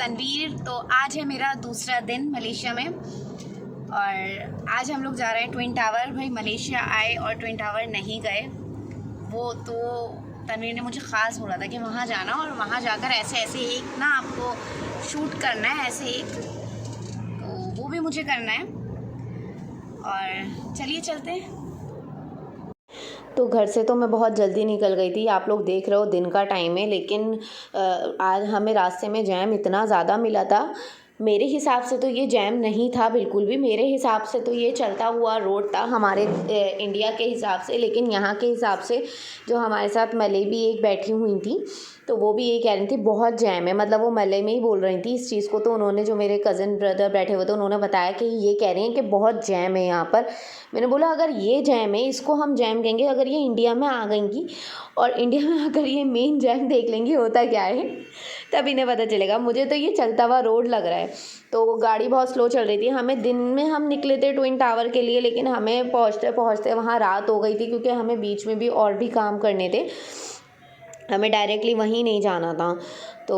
तनवीर। तो आज है मेरा दूसरा दिन मलेशिया में और आज हम लोग जा रहे हैं ट्विन टावर। भाई मलेशिया आए और ट्विन टावर नहीं गए, वो तो तनवीर ने मुझे ख़ास बोला था कि वहाँ जाना और वहाँ जाकर ऐसे ऐसे एक ना आपको शूट करना है, ऐसे एक, तो वो भी मुझे करना है। और चलिए चलते हैं। तो घर से तो मैं बहुत जल्दी निकल गई थी। आप लोग देख रहे हो दिन का टाइम है, लेकिन आज हमें रास्ते में जैम इतना ज़्यादा मिला था। मेरे हिसाब से तो ये जैम नहीं था बिल्कुल भी। मेरे हिसाब से तो ये चलता हुआ रोड था हमारे इंडिया के हिसाब से, लेकिन यहाँ के हिसाब से जो हमारे साथ मले भी एक बैठी हुई थी, तो वो भी ये कह रही थी बहुत जैम है। मतलब वो मले में ही बोल रही थी इस चीज़ को। तो उन्होंने, जो मेरे कज़न ब्रदर बैठे हुए थे, उन्होंने बताया कि ये कह रही हैं कि बहुत जैम है यहाँ पर। मैंने बोला अगर ये जैम है, इसको हम जैम कहेंगे। अगर ये इंडिया में आ गएंगी और इंडिया में अगर ये मेन जैम देख लेंगी होता क्या है, तब इन्हें पता चलेगा। मुझे तो ये चलता हुआ रोड लग रहा है। तो गाड़ी बहुत स्लो चल रही थी। हमें दिन में हम निकले थे ट्विन टावर के लिए, लेकिन हमें पहुँचते पहुँचते वहाँ रात हो गई थी, क्योंकि हमें बीच में भी और भी काम करने थे। हमें डायरेक्टली वहीं नहीं जाना था। तो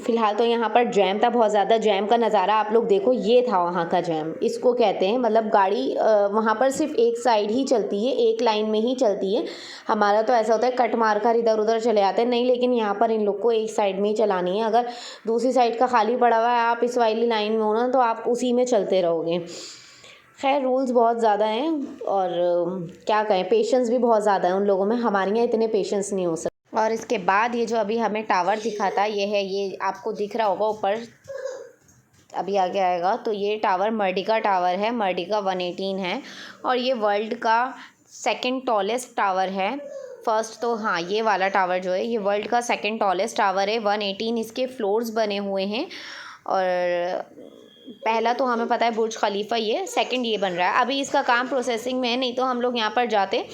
फ़िलहाल तो यहाँ पर जैम था बहुत ज़्यादा। जैम का नज़ारा आप लोग देखो, ये था वहाँ का जैम, इसको कहते हैं। मतलब गाड़ी वहाँ पर सिर्फ एक साइड ही चलती है, एक लाइन में ही चलती है। हमारा तो ऐसा होता है कट मार कर इधर उधर चले जाते हैं, नहीं, लेकिन यहाँ पर इन लोग को एक साइड में ही चलानी है। अगर दूसरी साइड का खाली पड़ा हुआ है, आप इस वाली लाइन में हो ना, तो आप उसी में चलते रहोगे। खैर रूल्स बहुत ज़्यादा हैं और क्या कहें, पेशेंस भी बहुत ज़्यादा है उन लोगों में। हमारे यहाँ इतने पेशेंस नहीं हो सकते। और इसके बाद ये जो अभी हमें टावर दिखा था, ये है, ये आपको दिख रहा होगा ऊपर, अभी आगे आएगा। तो ये टावर मर्डिका टावर है। मर्डिका 118 है और ये वर्ल्ड का सेकंड टॉलेस्ट टावर है। फर्स्ट तो हाँ, ये वाला टावर जो है, ये वर्ल्ड का सेकंड टॉलेस्ट टावर है। 118 इसके फ्लोर्स बने हुए हैं और पहला तो हमें पता है बुर्ज खलीफा, ये सेकंड ये बन रहा है। अभी इसका काम प्रोसेसिंग में है, नहीं तो हम लोग यहाँ पर जाते,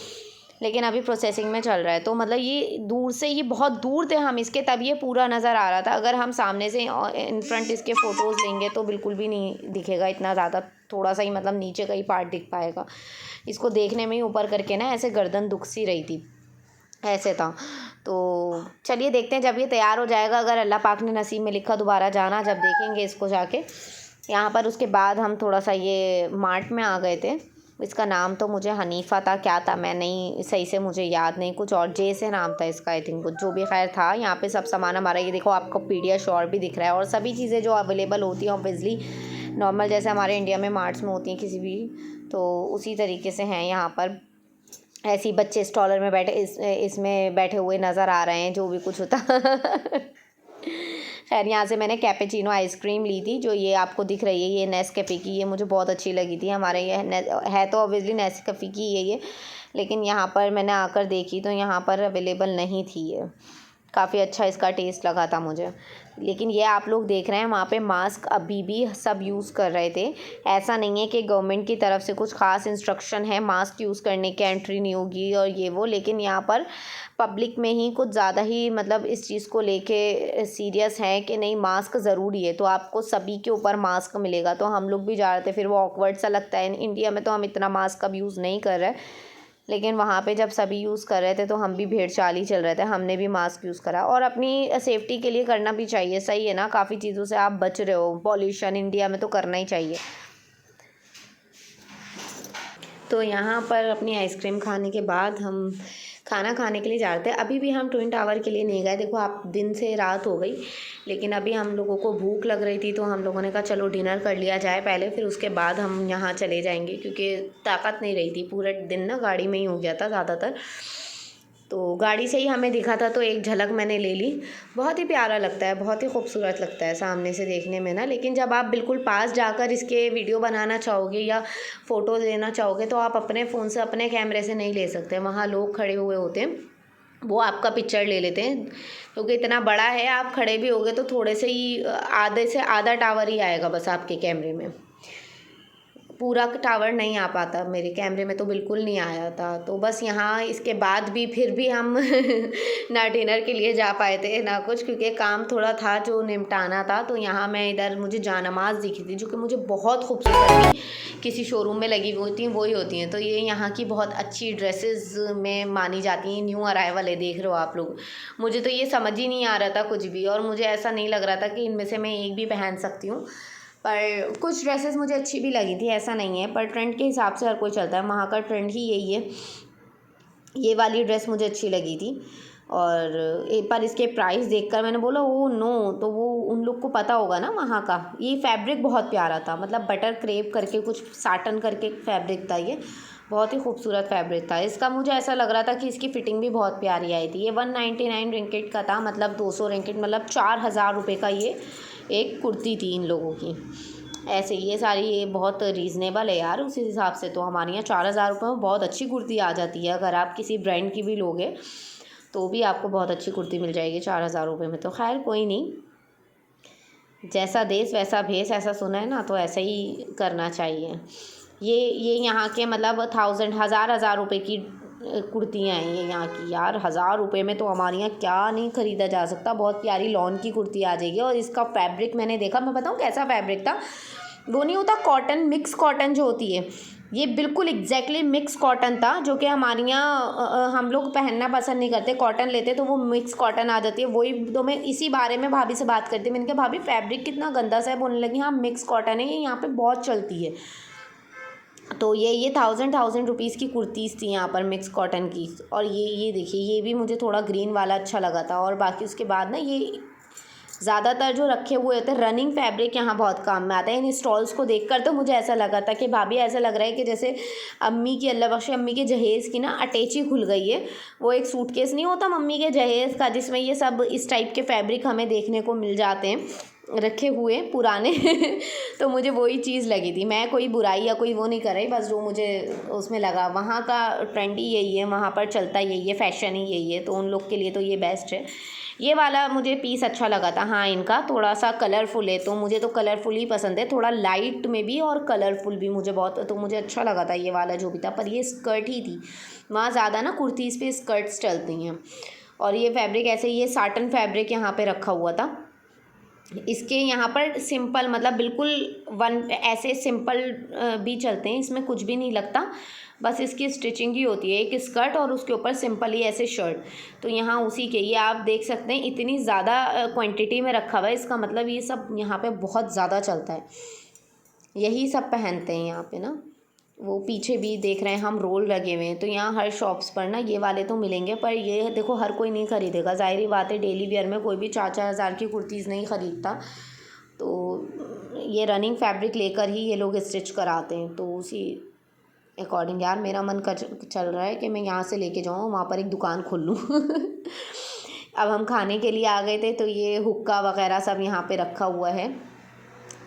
लेकिन अभी प्रोसेसिंग में चल रहा है। तो मतलब ये दूर से, ये बहुत दूर थे हम इसके, तब ये पूरा नज़र आ रहा था। अगर हम सामने से इन फ्रंट इसके फ़ोटोज़ लेंगे तो बिल्कुल भी नहीं दिखेगा इतना ज़्यादा, थोड़ा सा ही, मतलब नीचे का ही पार्ट दिख पाएगा। इसको देखने में ही ऊपर करके ना ऐसे गर्दन दुख सी रही थी, ऐसे था। तो चलिए देखते हैं जब ये तैयार हो जाएगा। अगर अल्लाह पाक ने नसीब में लिखा दोबारा जाना, जब देखेंगे इसको जाके यहाँ पर। उसके बाद हम थोड़ा सा ये मार्ट में आ गए थे। इसका नाम तो मुझे हनीफ़ा था, क्या था मैं नहीं सही से मुझे याद नहीं, कुछ और जे से नाम था इसका, आई थिंक, कुछ जो भी खैर था। यहाँ पे सब सामान हमारा, ये देखो आपको पीडियाश्योर भी दिख रहा है और सभी चीज़ें जो अवेलेबल होती हैं ऑब्वियसली नॉर्मल, जैसे हमारे इंडिया में मार्ट्स में होती हैं किसी भी, तो उसी तरीके से हैं यहाँ पर। ऐसे ही बच्चे स्टॉलर में बैठे, इसमें बैठे हुए नज़र आ रहे हैं, जो भी कुछ होता खैर यहाँ से मैंने कैपेचिनो आइसक्रीम ली थी, जो ये आपको दिख रही है, ये नेस्कैफ़े की, ये मुझे बहुत अच्छी लगी थी। हमारे ये है तो ऑब्वियसली नेस्कैफ़े की ये, लेकिन यहाँ पर मैंने आकर देखी तो यहाँ पर अवेलेबल नहीं थी ये। काफ़ी अच्छा इसका टेस्ट लगा था मुझे। लेकिन ये आप लोग देख रहे हैं वहाँ पे मास्क अभी भी सब यूज़ कर रहे थे। ऐसा नहीं है कि गवर्नमेंट की तरफ से कुछ ख़ास इंस्ट्रक्शन है मास्क यूज़ करने की, एंट्री नहीं होगी और ये वो, लेकिन यहाँ पर पब्लिक में ही कुछ ज़्यादा ही मतलब इस चीज़ को लेके सीरियस है कि नहीं मास्क ज़रूरी है, तो आपको सभी के ऊपर मास्क मिलेगा। तो हम लोग भी जा रहे थे, फिर वो ऑकवर्ड सा लगता है। इंडिया में तो हम इतना मास्क अब यूज़ नहीं कर रहे, लेकिन वहाँ पे जब सभी यूज़ कर रहे थे तो हम भी भेड़ चाल ही चल रहे थे, हमने भी मास्क यूज़ करा। और अपनी सेफ्टी के लिए करना भी चाहिए, सही है ना, काफ़ी चीज़ों से आप बच रहे हो। पॉल्यूशन इंडिया में तो करना ही चाहिए। तो यहाँ पर अपनी आइसक्रीम खाने के बाद हम खाना खाने के लिए जा रहे थे। अभी भी हम ट्विन टावर के लिए नहीं गए। देखो आप, दिन से रात हो गई, लेकिन अभी हम लोगों को भूख लग रही थी, तो हम लोगों ने कहा चलो डिनर कर लिया जाए पहले, फिर उसके बाद हम यहाँ चले जाएंगे, क्योंकि ताकत नहीं रही थी। पूरे दिन ना गाड़ी में ही हो गया था ज़्यादातर, तो गाड़ी से ही हमें दिखा था तो एक झलक मैंने ले ली। बहुत ही प्यारा लगता है, बहुत ही खूबसूरत लगता है सामने से देखने में ना, लेकिन जब आप बिल्कुल पास जाकर इसके वीडियो बनाना चाहोगे या फ़ोटोज़ लेना चाहोगे तो आप अपने फ़ोन से, अपने कैमरे से नहीं ले सकते। वहाँ लोग खड़े हुए होते हैं, वो आपका पिक्चर ले लेते हैं, क्योंकि इतना बड़ा है। आप खड़े भी होगे तो थोड़े से ही, आधे से आधा टावर ही आएगा बस आपके कैमरे में। पूरा टावर नहीं आ पाता, मेरे कैमरे में तो बिल्कुल नहीं आया था। तो बस यहाँ इसके बाद भी फिर भी हम ना डिनर के लिए जा पाए थे ना कुछ, क्योंकि काम थोड़ा था जो निपटाना था। तो यहाँ मैं इधर मुझे जानमाज़ दिखी थी जो कि मुझे बहुत खूबसूरत थी, किसी शोरूम में लगी हुई होती हैं वही होती हैं। तो ये यहाँ की बहुत अच्छी ड्रेसेस में मानी जाती हैं, न्यू अराइवल है, देख रहे हो आप लोग। मुझे तो ये समझ ही नहीं आ रहा था कुछ भी, और मुझे ऐसा नहीं लग रहा था कि इनमें से मैं एक भी पहन सकती हूँ। पर कुछ ड्रेसेस मुझे अच्छी भी लगी थी, ऐसा नहीं है, पर ट्रेंड के हिसाब से हर कोई चलता है, वहाँ का ट्रेंड ही यही है। ये वाली ड्रेस मुझे अच्छी लगी थी, और एक बार इसके प्राइस देखकर मैंने बोला ओ नो, तो वो उन लोग को पता होगा ना वहाँ का। ये फैब्रिक बहुत प्यारा था, मतलब बटर क्रेप करके कुछ साटन करके फैब्रिक था, ये बहुत ही खूबसूरत फैब्रिक था इसका। मुझे ऐसा लग रहा था कि इसकी फ़िटिंग भी बहुत प्यारी आई थी। ये 199 रिंकिट का था, मतलब 200 रिंकिट, मतलब 4000 रुपये का ये एक कुर्ती थी इन लोगों की। ऐसे ये सारी ये बहुत रीज़नेबल है यार, उस हिसाब से तो हमारे यहाँ 4000 रुपये में बहुत अच्छी कुर्ती आ जाती है। अगर आप किसी ब्रांड की भी लोगे तो भी आपको बहुत अच्छी कुर्ती मिल जाएगी 4000 रुपये में। तो खैर कोई नहीं, जैसा देश वैसा भेष, ऐसा सुना है ना, तो ऐसा ही करना चाहिए। ये यहाँ के मतलब 1000 रुपये की कुर्तियाँ हैं ये यहाँ की। यार 1000 रुपये में तो हमारे यहाँ क्या नहीं ख़रीदा जा सकता। बहुत प्यारी लॉन की कुर्ती आ जाएगी। और इसका फैब्रिक मैंने देखा, मैं बताऊँ कैसा फैब्रिक था। वो नहीं होता कॉटन, मिक्स कॉटन जो होती है, ये बिल्कुल एग्जैक्टली मिक्स कॉटन था, जो कि हमारे यहाँ हम लोग पहनना पसंद नहीं करते, कॉटन लेते तो वो मिक्स कॉटन आ जाती है। वही तो मैं इसी बारे में भाभी से बात करती, मैंने कहा भाभी फैब्रिक कितना गंदा सा है, बोलने लगी हाँ मिक्स कॉटन है, ये यहाँ पे बहुत चलती है। तो ये 1000 रुपीज़ की कुर्तीज़ थी यहाँ पर मिक्स कॉटन की। और ये देखिए, ये भी मुझे थोड़ा ग्रीन वाला अच्छा लगा था। और बाकी उसके बाद ना ये ज़्यादातर जो रखे हुए होते हैं रनिंग फैब्रिक यहाँ बहुत काम में आता है। इन स्टॉल्स को देखकर तो मुझे ऐसा लगा था कि भाभी ऐसा लग रहा है कि जैसे अम्मी की, अल्लाह बख्शे, अम्मी के जहेज़ की ना अटैची खुल गई है। वो एक सूटकेस नहीं होता मम्मी के जहेज़ का, जिसमें ये सब इस टाइप के फैब्रिक हमें देखने को मिल जाते हैं रखे हुए पुराने तो मुझे वही चीज़ लगी थी। मैं कोई बुराई या कोई वो नहीं कर रही, बस जो मुझे उसमें लगा, वहाँ का ट्रेंड ही यही है, वहाँ पर चलता यही है, फ़ैशन ही यही है, तो उन लोग के लिए तो ये बेस्ट है। ये वाला मुझे पीस अच्छा लगा था। हाँ, इनका थोड़ा सा कलरफुल है, तो मुझे तो कलरफुल ही पसंद है, थोड़ा लाइट में भी और कलरफुल भी मुझे बहुत, तो मुझे अच्छा लगा था ये वाला जो भी था। पर ये स्कर्ट ही थी, वहाँ ज़्यादा ना कुर्तीज़ पे स्कर्ट्स चलती हैं। और ये फैब्रिक ऐसे, ये साटन फैब्रिक यहाँ पे रखा हुआ था। इसके यहाँ पर सिंपल, मतलब बिल्कुल ऐसे सिंपल भी चलते हैं, इसमें कुछ भी नहीं लगता, बस इसकी स्टिचिंग ही होती है, एक स्कर्ट और उसके ऊपर सिंपल ही ऐसे शर्ट। तो यहाँ उसी के, ये आप देख सकते हैं इतनी ज़्यादा क्वांटिटी में रखा हुआ है, इसका मतलब ये सब यहाँ पे बहुत ज़्यादा चलता है, यही सब पहनते हैं यहाँ पे ना। वो पीछे भी देख रहे हैं हम रोल लगे हुए हैं, तो यहाँ हर शॉप्स पर ना ये वाले तो मिलेंगे, पर ये देखो हर कोई नहीं ख़रीदेगा, ज़ाहिर बात है, डेली वेयर में कोई भी 4-4 हज़ार की कुर्तीज़ नहीं ख़रीदता। तो ये रनिंग फैब्रिक लेकर ही ये लोग स्टिच कराते हैं, तो उसी अकॉर्डिंग यार मेरा मन चल रहा है कि मैं यहाँ से लेके जाऊँ, वहाँ पर एक दुकान खोल लूँ अब हम खाने के लिए आ गए थे, तो ये हुक्का वगैरह सब यहाँ पे रखा हुआ है।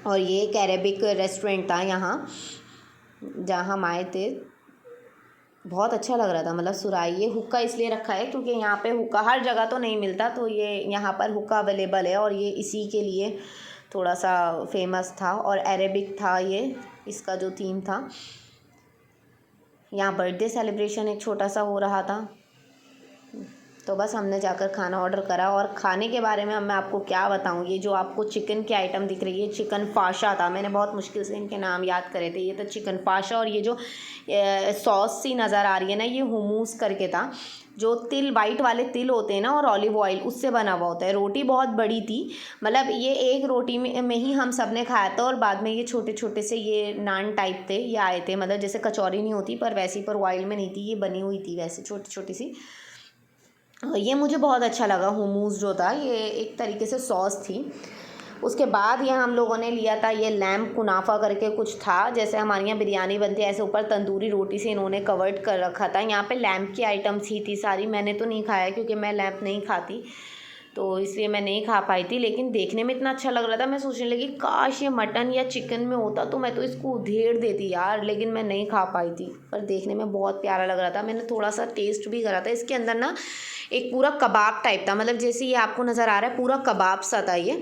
और ये एक अरेबिक रेस्टोरेंट था यहाँ जहाँ हम आए थे, बहुत अच्छा लग रहा था, मतलब सुराही। ये हुक्का इसलिए रखा है क्योंकि यहाँ पे हुक्का हर जगह तो नहीं मिलता, तो ये यहाँ पर हुक्का अवेलेबल है, और ये इसी के लिए थोड़ा सा फेमस था। और अरेबिक था ये, इसका जो थीम था। यहाँ बर्थडे सेलिब्रेशन एक छोटा सा हो रहा था, तो बस हमने जाकर खाना ऑर्डर करा। और खाने के बारे में मैं आपको क्या बताऊँ, ये जो आपको चिकन के आइटम दिख रही है, चिकन फाशा था, मैंने बहुत मुश्किल से इनके नाम याद करे थे। ये तो चिकन फाशा, और ये जो सॉस सी नज़र आ रही है ना, ये हुमूस करके था, जो तिल, वाइट वाले तिल होते हैं ना, और ऑलिव ऑयल, उससे बना हुआ होता है। रोटी बहुत बड़ी थी, मतलब ये एक रोटी में ही हम सब ने खाया था, और बाद में ये छोटे छोटे से ये नान टाइप थे, ये आए थे, मतलब जैसे कचौरी नहीं होती पर वैसी, पर ऑयल में नहीं थी, ये बनी हुई थी वैसे छोटी छोटी सी। ये मुझे बहुत अच्छा लगा। हुमूस जो था ये एक तरीके से सॉस थी। उसके बाद ये हम लोगों ने लिया था ये लैम्प कुनाफा करके कुछ था, जैसे हमारे यहाँ बिरयानी बनती है ऐसे ऊपर तंदूरी रोटी से इन्होंने कवर्ड कर रखा था। यहाँ पे लैम्प की आइटम्स ही थी सारी, मैंने तो नहीं खाया क्योंकि मैं लैम्प नहीं खाती, तो इसलिए मैं नहीं खा पाई थी। लेकिन देखने में इतना अच्छा लग रहा था, मैं सोचने लगी काश ये मटन या चिकन में होता तो मैं तो इसको उधेड़ देती यार, लेकिन मैं नहीं खा पाई थी। पर देखने में बहुत प्यारा लग रहा था, मैंने थोड़ा सा टेस्ट भी करा था। इसके अंदर ना एक पूरा कबाब टाइप था, मतलब जैसे ये आपको नज़र आ रहा है पूरा कबाब सा था ये,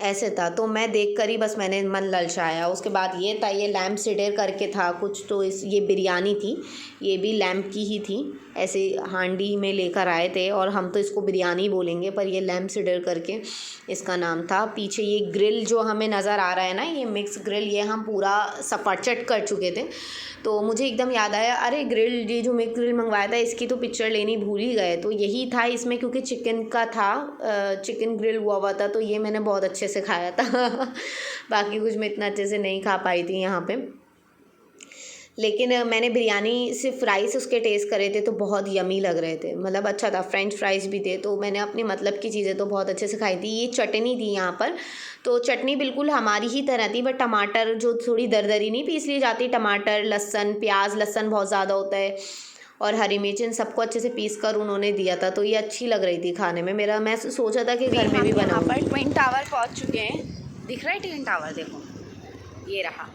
ऐसे था। तो मैं देख कर ही बस मैंने मन ललचाया। उसके बाद ये था, ये लैम्प सिडेर करके था कुछ, तो इस ये बिरयानी थी, ये भी लैम्प की ही थी। ऐसे हांडी में लेकर आए थे और हम तो इसको बिरयानी बोलेंगे, पर ये लैम्प सिडेर करके इसका नाम था। पीछे ये ग्रिल जो हमें नज़र आ रहा है ना, ये मिक्स ग्रिल, ये हम पूरा सपाचट कर चुके थे। तो मुझे एकदम याद आया, अरे ग्रिल, ये जो मिक्स ग्रिल मंगवाया था इसकी तो पिक्चर लेनी भूल ही गए। तो यही था इसमें, क्योंकि चिकन का था, चिकन ग्रिल हुआ था, तो ये मैंने बहुत अच्छे से खाया था बाकी कुछ मैं इतना अच्छे से नहीं खा पाई थी यहाँ पे। लेकिन मैंने बिरयानी सिर्फ राइस उसके टेस्ट करे थे तो बहुत यमी लग रहे थे, मतलब अच्छा था। फ्रेंच फ्राइज़ भी थे, तो मैंने अपने मतलब की चीज़ें तो बहुत अच्छे से खाई थी। ये चटनी थी यहाँ पर, तो चटनी बिल्कुल हमारी ही तरह थी, बट टमाटर जो थोड़ी दरदरी नहीं पीस ली जाती, टमाटर, लहसुन, प्याज, लहसुन बहुत ज़्यादा होता है, और हरी मिर्च, इन सबको अच्छे से पीस कर उन्होंने दिया था। तो ये अच्छी लग रही थी खाने में। मैं सोचा था कि घर में भी हम यहाँ बनाऊंगी। पर ट्विन टावर पहुँच चुके हैं। दिख रहा है ट्विन टावर? देखो, ये रहा।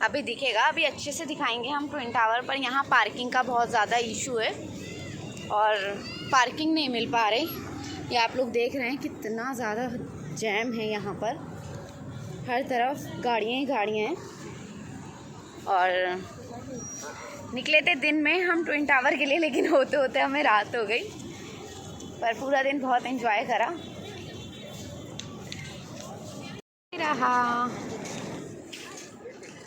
अभी दिखेगा, अभी अच्छे से दिखाएंगे हम ट्विन टावर। पर यहाँ पार्किंग का बहुत ज़्यादा इशू है और पार्किंग नहीं मिल पा रही। ये आप लोग देख रहे हैं कितना ज़्यादा जैम है यहाँ पर, हर तरफ गाड़ियाँ ही गाड़ियाँ हैं। और निकले थे दिन में हम ट्विन टावर के लिए, लेकिन होते होते हमें रात हो गई। पर पूरा दिन बहुत एंजॉय करा रहा।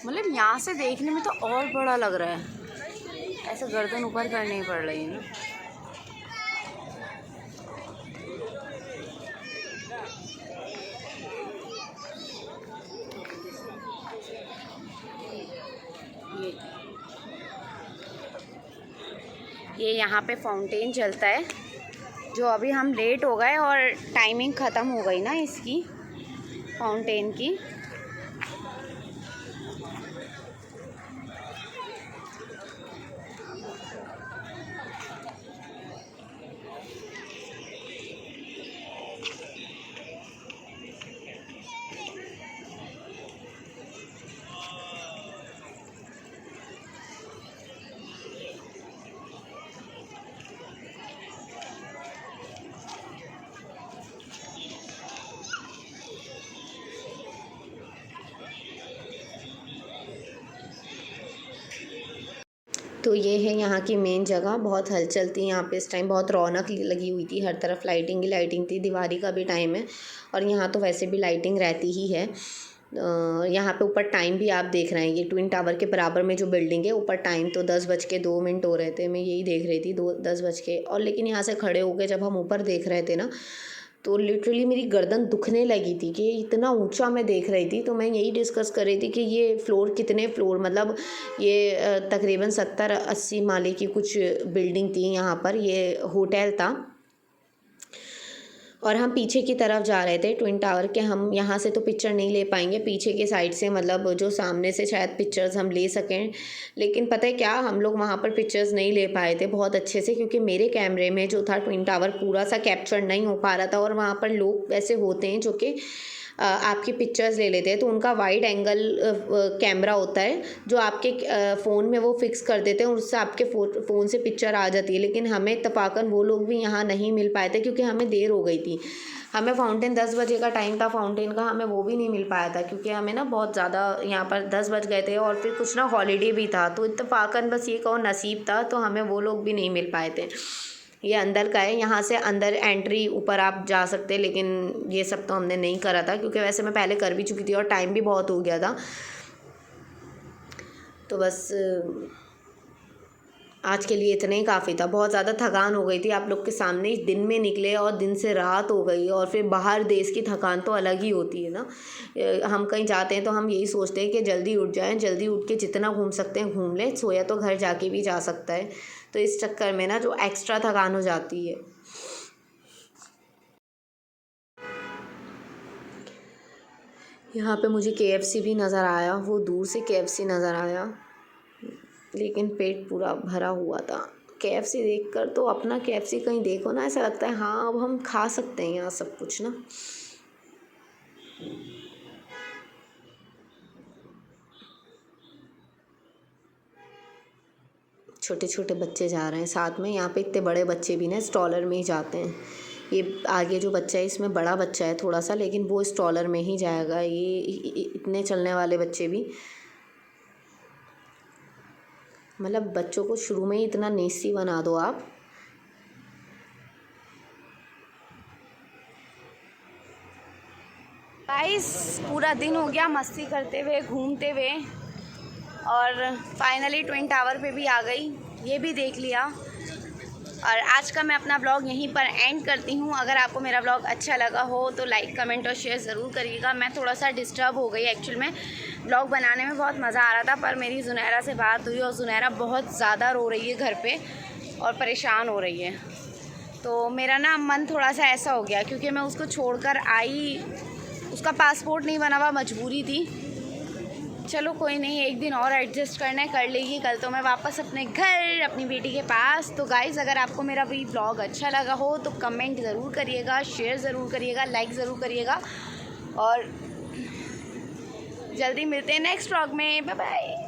मतलब यहाँ से देखने में तो और बड़ा लग रहा है, ऐसे गर्दन ऊपर करनी पड़ रही है ना। ये यहाँ पे फाउंटेन चलता है, जो अभी हम लेट हो गए और टाइमिंग ख़त्म हो गई ना इसकी फाउंटेन की। तो ये है यहाँ की मेन जगह, बहुत हलचल थी यहाँ पे इस टाइम, बहुत रौनक लगी हुई थी, हर तरफ लाइटिंग ही लाइटिंग थी। दिवाली का भी टाइम है और यहाँ तो वैसे भी लाइटिंग रहती ही है। यहाँ पे ऊपर टाइम भी आप देख रहे हैं, ये ट्विन टावर के बराबर में जो बिल्डिंग है, ऊपर टाइम तो 10:02 हो रहे थे। मैं यही देख रही थी 10 बज के। और लेकिन यहाँ से खड़े होकर जब हम ऊपर देख रहे थे ना, तो लिटरली मेरी गर्दन दुखने लगी थी कि इतना ऊंचा मैं देख रही थी। तो मैं यही डिस्कस कर रही थी कि ये फ्लोर कितने फ्लोर, मतलब ये तकरीबन 70-80 माले की कुछ बिल्डिंग थी यहाँ पर। ये होटल था और हम पीछे की तरफ जा रहे थे ट्विन टावर के। हम यहाँ से तो पिक्चर नहीं ले पाएंगे, पीछे के साइड से, मतलब जो सामने से शायद पिक्चर्स हम ले सकें। लेकिन पता है क्या, हम लोग वहाँ पर पिक्चर्स नहीं ले पाए थे बहुत अच्छे से, क्योंकि मेरे कैमरे में जो था ट्विन टावर पूरा सा कैप्चर नहीं हो पा रहा था। और वहाँ पर लोग ऐसे होते हैं जो कि आपकी पिक्चर्स ले लेते हैं, तो उनका वाइड एंगल कैमरा होता है जो आपके फ़ोन में वो फिक्स कर देते हैं और उससे आपके फ़ोन से पिक्चर आ जाती है। लेकिन हमें इत्तफाकन वो लोग भी यहाँ नहीं मिल पाए थे, क्योंकि हमें देर हो गई थी। हमें फाउंटेन 10 बजे का टाइम था फाउंटेन का, हमें वो भी नहीं मिल पाया था, क्योंकि हमें ना बहुत ज़्यादा यहाँ पर 10 बज गए थे और फिर कुछ ना हॉलीडे भी था। तो इत्तफाकन बस ये कहो नसीब था, तो हमें वो लोग भी नहीं मिल पाए थे। ये अंदर का है, यहाँ से अंदर एंट्री ऊपर आप जा सकते हैं, लेकिन ये सब तो हमने नहीं करा था, क्योंकि वैसे मैं पहले कर भी चुकी थी और टाइम भी बहुत हो गया था। तो बस आज के लिए इतना ही काफ़ी था। बहुत ज़्यादा थकान हो गई थी, आप लोग के सामने ही दिन में निकले और दिन से रात हो गई। और फिर बाहर देश की थकान तो अलग ही होती है ना। हम कहीं जाते हैं तो हम यही सोचते हैं कि जल्दी उठ जाएं, जल्दी उठ के जितना घूम सकते हैं घूम लें, सोया तो घर जाके भी जा सकता है। तो इस चक्कर में ना जो एक्स्ट्रा थकान हो जाती है। यहाँ पे मुझे KFC भी नज़र आया, वो दूर से KFC नज़र आया, लेकिन पेट पूरा भरा हुआ था। KFC देखकर तो अपना KFC कहीं देखो ना, ऐसा लगता है हाँ अब हम खा सकते हैं यहाँ सब कुछ ना। छोटे छोटे बच्चे जा रहे हैं साथ में, यहाँ पे इतने बड़े बच्चे भी ना स्टॉलर में ही जाते हैं। ये आगे जो बच्चा है इसमें बड़ा बच्चा है थोड़ा सा, लेकिन वो स्ट्रॉलर में ही जाएगा। ये इतने चलने वाले बच्चे भी, मतलब बच्चों को शुरू में ही इतना नेसी बना दो आप। गाइस पूरा दिन हो गया मस्ती करते हुए, घूमते हुए, और फाइनली ट्विन टावर पे भी आ गई, ये भी देख लिया। और आज का मैं अपना ब्लॉग यहीं पर एंड करती हूँ। अगर आपको मेरा ब्लॉग अच्छा लगा हो तो लाइक, कमेंट और शेयर ज़रूर करिएगा। मैं थोड़ा सा डिस्टर्ब हो गई एक्चुअल में, ब्लॉग बनाने में बहुत मज़ा आ रहा था, पर मेरी ज़ुनैरा से बात हुई और ज़ुनैरा बहुत ज़्यादा रो रही है घर पे और परेशान हो रही है। तो मेरा ना मन थोड़ा सा ऐसा हो गया, क्योंकि मैं उसको छोड़कर आई, उसका पासपोर्ट नहीं बना हुआ, मजबूरी थी। चलो कोई नहीं, एक दिन और एडजस्ट करना है, कर लेगी। कल तो मैं वापस अपने घर, अपनी बेटी के पास। तो गाइज़ अगर आपको मेरा भी ब्लॉग अच्छा लगा हो तो कमेंट ज़रूर करिएगा, शेयर ज़रूर करिएगा, लाइक ज़रूर करिएगा, और जल्दी मिलते हैं नेक्स्ट ब्लॉग में। Bye bye.